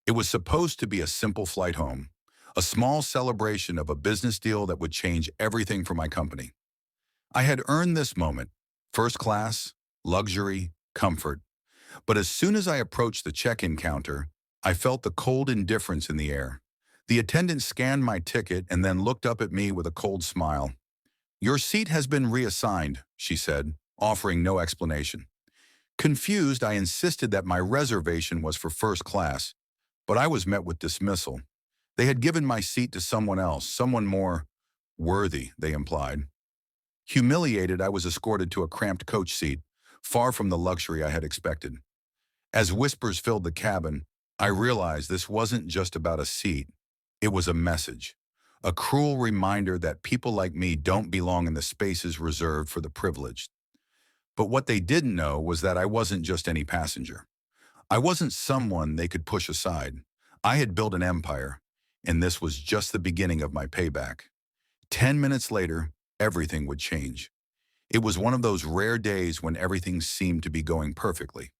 It was supposed to be a simple flight home, a small celebration of a business deal that would change everything for my company. I had earned this moment, first class, luxury, comfort. But as soon as I approached the check-in counter, I felt the cold indifference in the air. The attendant scanned my ticket and then looked up at me with a cold smile. "Your seat has been reassigned," she said, offering no explanation. Confused, I insisted that my reservation was for first class, but I was met with dismissal. They had given my seat to someone else, someone more worthy, they implied. Humiliated, I was escorted to a cramped coach seat, far from the luxury I had expected. As whispers filled the cabin, I realized this wasn't just about a seat. It was a message, a cruel reminder that people like me don't belong in the spaces reserved for the privileged. But what they didn't know was that I wasn't just any passenger. I wasn't someone they could push aside. I had built an empire, and this was just the beginning of my payback. 10 minutes later, everything would change. It was one of those rare days when everything seemed to be going perfectly.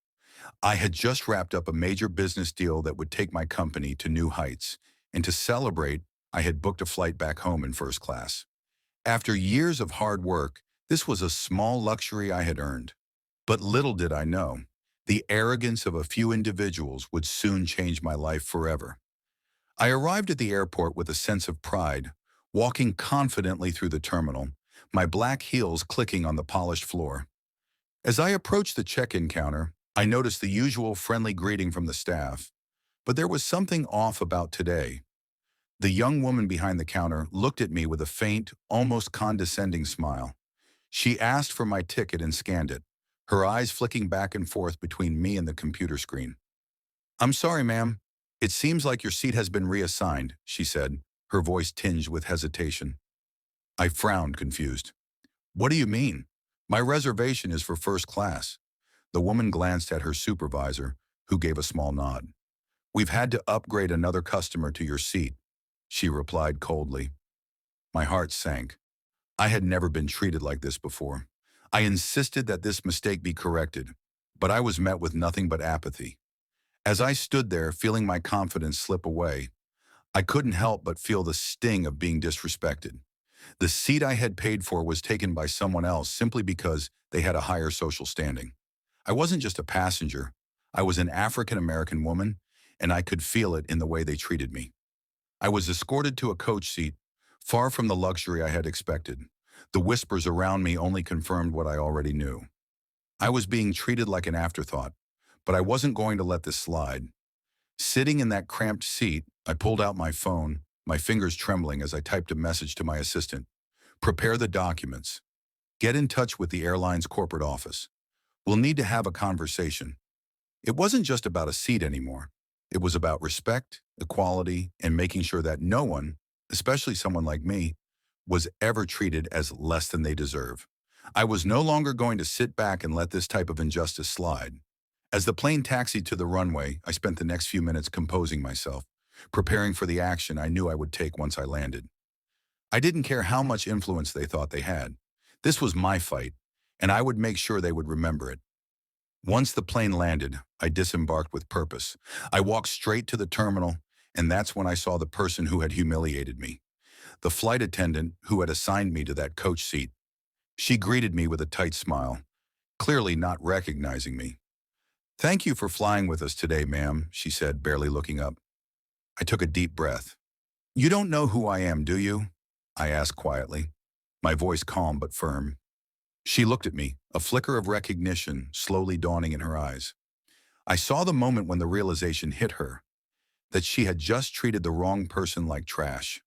I had just wrapped up a major business deal that would take my company to new heights, and to celebrate, I had booked a flight back home in first class. After years of hard work, this was a small luxury I had earned. But little did I know, the arrogance of a few individuals would soon change my life forever. I arrived at the airport with a sense of pride, walking confidently through the terminal, my black heels clicking on the polished floor. As I approached the check-in counter, I noticed the usual friendly greeting from the staff, but there was something off about today. The young woman behind the counter looked at me with a faint, almost condescending smile. She asked for my ticket and scanned it, her eyes flicking back and forth between me and the computer screen. "I'm sorry, ma'am. It seems like your seat has been reassigned," she said, her voice tinged with hesitation. I frowned, confused. "What do you mean? My reservation is for first class." The woman glanced at her supervisor, who gave a small nod. "We've had to upgrade another customer to your seat," she replied coldly. My heart sank. I had never been treated like this before. I insisted that this mistake be corrected, but I was met with nothing but apathy. As I stood there, feeling my confidence slip away, I couldn't help but feel the sting of being disrespected. The seat I had paid for was taken by someone else simply because they had a higher social standing. I wasn't just a passenger. I was an African-American woman, and I could feel it in the way they treated me. I was escorted to a coach seat, far from the luxury I had expected. The whispers around me only confirmed what I already knew. I was being treated like an afterthought, but I wasn't going to let this slide. Sitting in that cramped seat, I pulled out my phone, my fingers trembling as I typed a message to my assistant. "Prepare the documents. Get in touch with the airline's corporate office. We'll need to have a conversation." It wasn't just about a seat anymore. It was about respect, equality, and making sure that no one, especially someone like me, was ever treated as less than they deserve. I was no longer going to sit back and let this type of injustice slide. As the plane taxied to the runway, I spent the next few minutes composing myself, preparing for the action I knew I would take once I landed. I didn't care how much influence they thought they had. This was my fight, and I would make sure they would remember it. Once the plane landed, I disembarked with purpose. I walked straight to the terminal, and that's when I saw the person who had humiliated me, the flight attendant who had assigned me to that coach seat. She greeted me with a tight smile, clearly not recognizing me. "Thank you for flying with us today, ma'am," she said, barely looking up. I took a deep breath. "You don't know who I am, do you?" I asked quietly, my voice calm but firm. She looked at me, a flicker of recognition slowly dawning in her eyes. I saw the moment when the realization hit her, that she had just treated the wrong person like trash.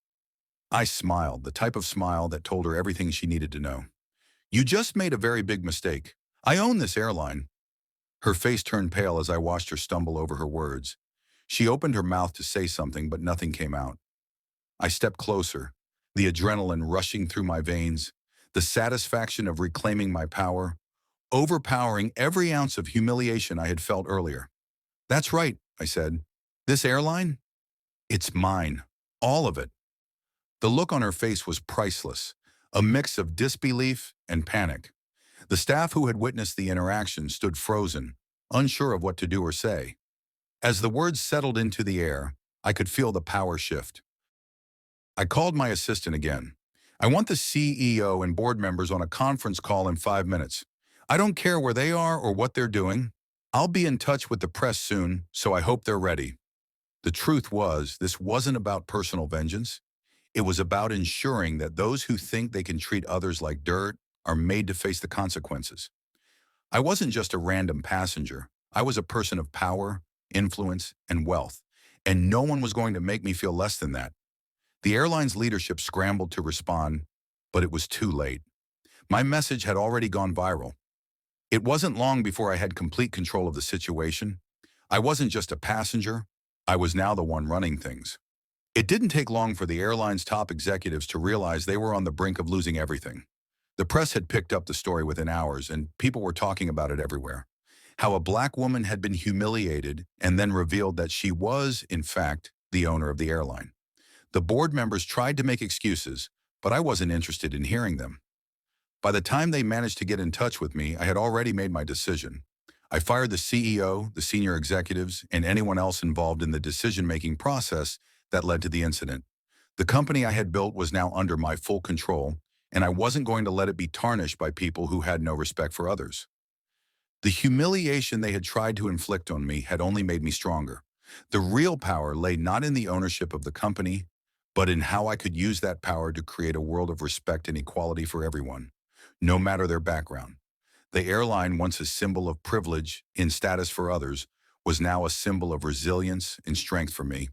I smiled, the type of smile that told her everything she needed to know. "You just made a very big mistake. I own this airline." Her face turned pale as I watched her stumble over her words. She opened her mouth to say something, but nothing came out. I stepped closer, the adrenaline rushing through my veins, the satisfaction of reclaiming my power, overpowering every ounce of humiliation I had felt earlier. "That's right," I said. "This airline? It's mine. All of it." The look on her face was priceless, a mix of disbelief and panic. The staff who had witnessed the interaction stood frozen, unsure of what to do or say. As the words settled into the air, I could feel the power shift. I called my assistant again. I want the CEO and board members on a conference call in 5 minutes. I don't care where they are or what they're doing. I'll be in touch with the press soon, so I hope they're ready. The truth was, this wasn't about personal vengeance. It was about ensuring that those who think they can treat others like dirt are made to face the consequences. I wasn't just a random passenger. I was a person of power, influence, and wealth, and no one was going to make me feel less than that. The airline's leadership scrambled to respond, but it was too late. My message had already gone viral. It wasn't long before I had complete control of the situation. I wasn't just a passenger. I was now the one running things. It didn't take long for the airline's top executives to realize they were on the brink of losing everything. The press had picked up the story within hours, and people were talking about it everywhere. How a black woman had been humiliated and then revealed that she was, in fact, the owner of the airline. The board members tried to make excuses, but I wasn't interested in hearing them. By the time they managed to get in touch with me, I had already made my decision. I fired the CEO, the senior executives, and anyone else involved in the decision-making process that led to the incident. The company I had built was now under my full control, and I wasn't going to let it be tarnished by people who had no respect for others. The humiliation they had tried to inflict on me had only made me stronger. The real power lay not in the ownership of the company, but in how I could use that power to create a world of respect and equality for everyone, no matter their background. The airline, once a symbol of privilege in status for others, was now a symbol of resilience and strength for me.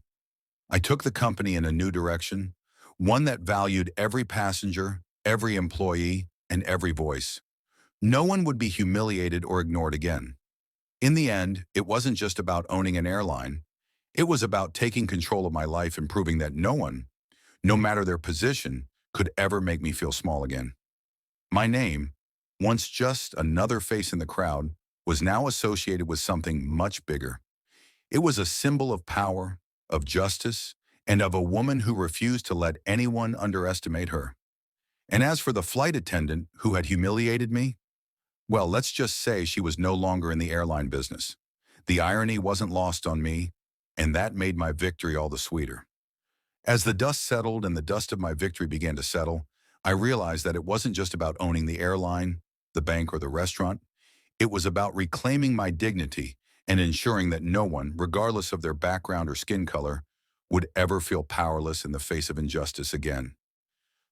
I took the company in a new direction, one that valued every passenger, every employee, and every voice. No one would be humiliated or ignored again. In the end, it wasn't just about owning an airline. It was about taking control of my life and proving that no one, no matter their position, could ever make me feel small again. My name, once just another face in the crowd, was now associated with something much bigger. It was a symbol of power, of justice, and of a woman who refused to let anyone underestimate her. And as for the flight attendant who had humiliated me, well, let's just say she was no longer in the airline business. The irony wasn't lost on me, and that made my victory all the sweeter. As the dust settled and the dust of my victory began to settle, I realized that it wasn't just about owning the airline, the bank, or the restaurant. It was about reclaiming my dignity and ensuring that no one, regardless of their background or skin color, would ever feel powerless in the face of injustice again.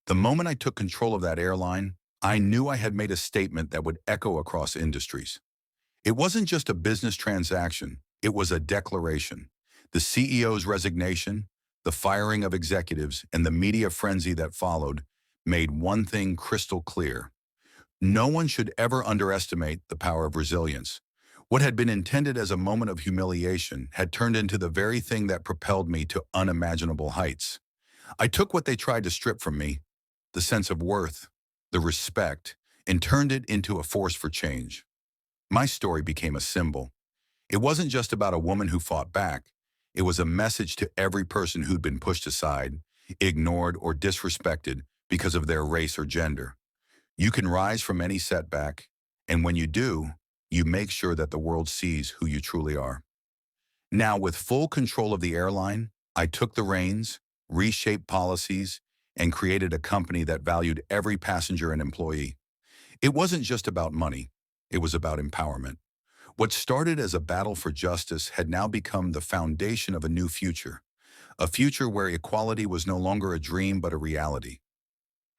The moment I took control of that airline, I knew I had made a statement that would echo across industries. It wasn't just a business transaction, it was a declaration. The CEO's resignation, the firing of executives, and the media frenzy that followed made one thing crystal clear. No one should ever underestimate the power of resilience. What had been intended as a moment of humiliation had turned into the very thing that propelled me to unimaginable heights. I took what they tried to strip from me, the sense of worth, the respect, and turned it into a force for change. My story became a symbol. It wasn't just about a woman who fought back. It was a message to every person who'd been pushed aside, ignored, or disrespected because of their race or gender. You can rise from any setback, and when you do, you make sure that the world sees who you truly are. Now, with full control of the airline, I took the reins, reshaped policies, and created a company that valued every passenger and employee. It wasn't just about money, it was about empowerment. What started as a battle for justice had now become the foundation of a new future, a future where equality was no longer a dream but a reality.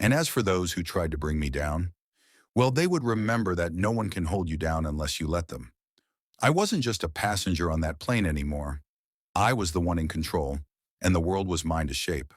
And as for those who tried to bring me down, well, they would remember that no one can hold you down unless you let them. I wasn't just a passenger on that plane anymore. I was the one in control, and the world was mine to shape.